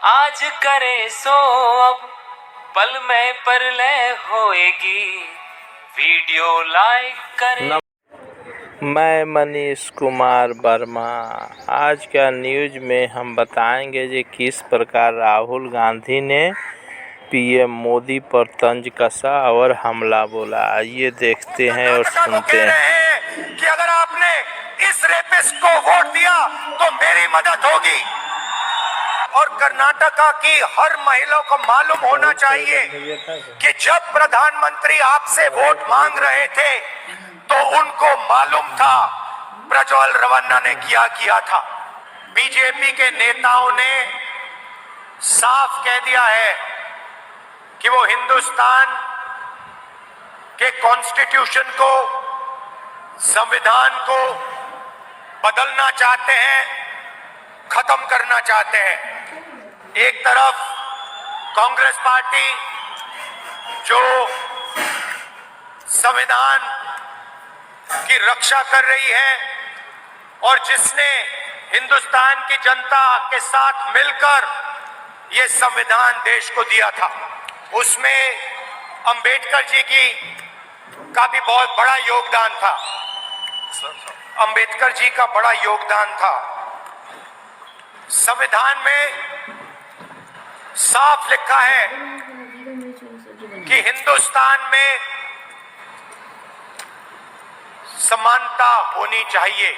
आज करे सो अब पल में परलय होएगी, वीडियो लाइक करें। मैं मनीष कुमार वर्मा। आज का न्यूज़ में हम बताएंगे कि किस प्रकार राहुल गांधी ने पीएम मोदी पर तंज कसा और हमला बोला। आइए देखते हैं और सुनते हैं कि अगर आपने इस रेपिस्ट को वोट दिया तो मेरी मदद होगी। और कर्नाटका की हर महिला को मालूम होना चाहिए कि जब प्रधानमंत्री आपसे वोट मांग रहे थे तो उनको मालूम था प्रज्वल रेवन्ना ने क्या किया था। बीजेपी के नेताओं ने साफ कह दिया है कि वो हिंदुस्तान के कॉन्स्टिट्यूशन को, संविधान को बदलना चाहते हैं, खत्म करना चाहते हैं। एक तरफ कांग्रेस पार्टी जो संविधान की रक्षा कर रही है और जिसने हिंदुस्तान की जनता के साथ मिलकर ये संविधान देश को दिया था, उसमें अंबेडकर जी का भी बहुत बड़ा योगदान था। अंबेडकर जी का बड़ा योगदान था। संविधान में साफ लिखा है कि हिंदुस्तान में समानता होनी चाहिए,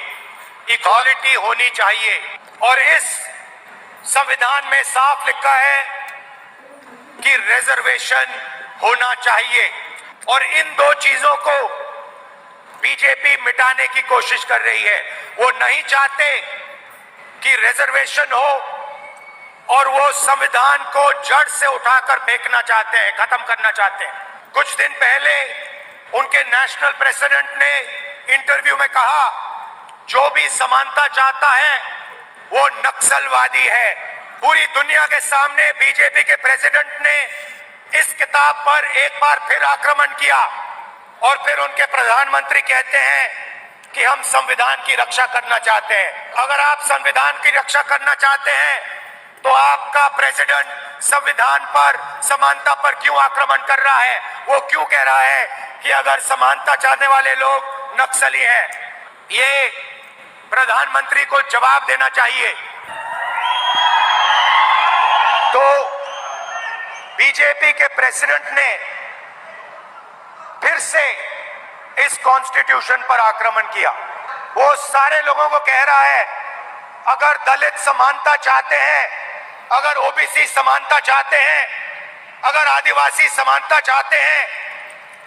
इक्वालिटी होनी चाहिए। और इस संविधान में साफ लिखा है कि रिजर्वेशन होना चाहिए। और इन दो चीजों को बीजेपी मिटाने की कोशिश कर रही है। वो नहीं चाहते कि रिजर्वेशन हो और वो संविधान को जड़ से उठाकर फेंकना चाहते हैं, खत्म करना चाहते हैं। कुछ दिन पहले उनके नेशनल प्रेसिडेंट ने इंटरव्यू में कहा, जो भी समानता चाहता है वो नक्सलवादी है। पूरी दुनिया के सामने बीजेपी के प्रेसिडेंट ने इस किताब पर एक बार फिर आक्रमण किया और फिर उनके प्रधानमंत्री कहते हैं कि हम संविधान की रक्षा करना चाहते हैं। अगर आप संविधान की रक्षा करना चाहते हैं तो आपका प्रेसिडेंट संविधान पर, समानता पर क्यों आक्रमण कर रहा है? वो क्यों कह रहा है कि अगर समानता चाहने वाले लोग नक्सली हैं? ये प्रधानमंत्री को जवाब देना चाहिए। तो बीजेपी के प्रेसिडेंट ने फिर से इस कॉन्स्टिट्यूशन पर आक्रमण किया। वो सारे लोगों को कह रहा है, अगर दलित समानता चाहते हैं, अगर ओबीसी समानता चाहते हैं, अगर आदिवासी समानता चाहते हैं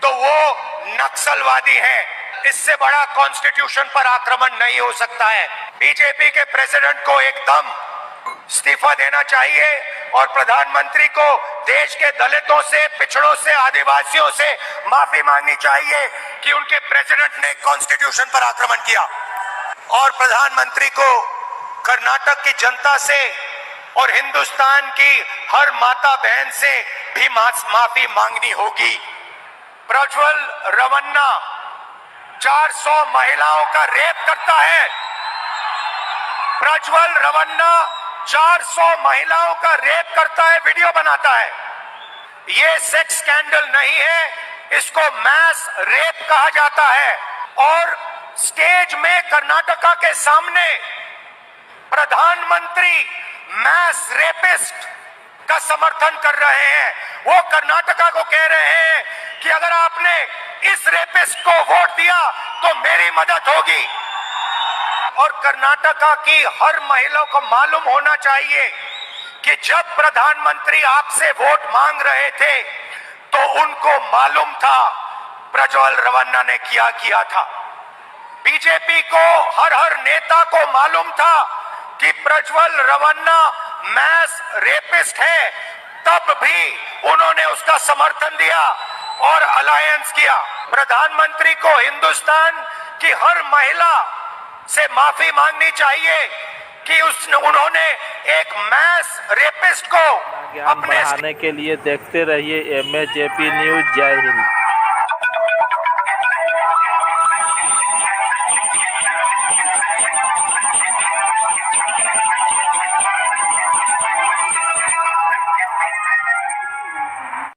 तो वो नक्सलवादी हैं। इससे बड़ा कॉन्स्टिट्यूशन पर आक्रमण नहीं हो सकता है। बीजेपी के प्रेसिडेंट को एकदम इस्तीफा देना चाहिए और प्रधानमंत्री को देश के दलितों से, पिछड़ों से, आदिवासियों से माफी मांगनी चाहिए कि उनके प्रेसिडेंट ने कॉन्स्टिट्यूशन पर आक्रमण किया। और प्रधानमंत्री को कर्नाटक की जनता से और हिंदुस्तान की हर माता बहन से भी माफी मांगनी होगी। प्रज्वल रेवन्ना 400 महिलाओं का रेप करता है। प्रज्वल रेवन्ना 400 महिलाओं का रेप करता है, वीडियो बनाता है। ये सेक्स स्कैंडल नहीं है, इसको मैस रेप कहा जाता है। और स्टेज में कर्नाटका के सामने प्रधानमंत्री मैस रेपिस्ट का समर्थन कर रहे हैं। वो कर्नाटका को कह रहे हैं कि अगर आपने इस रेपिस्ट को वोट दिया तो मेरी मदद होगी। और कर्नाटका की हर महिला को मालूम होना चाहिए कि जब प्रधानमंत्री आपसे वोट मांग रहे थे तो उनको मालूम था प्रज्वल रेवन्ना ने क्या किया था। बीजेपी को, हर नेता को मालूम था कि प्रज्वल रेवन्ना मैस रेपिस्ट है, तब भी उन्होंने उसका समर्थन दिया और अलायंस किया। प्रधानमंत्री को हिंदुस्तान की हर महिला से माफी मांगनी चाहिए कि उन्होंने एक मैस रेपिस्ट को ज्ञान बढ़ाने के लिए देखते रहिए MAJP न्यूज। जय हिंद।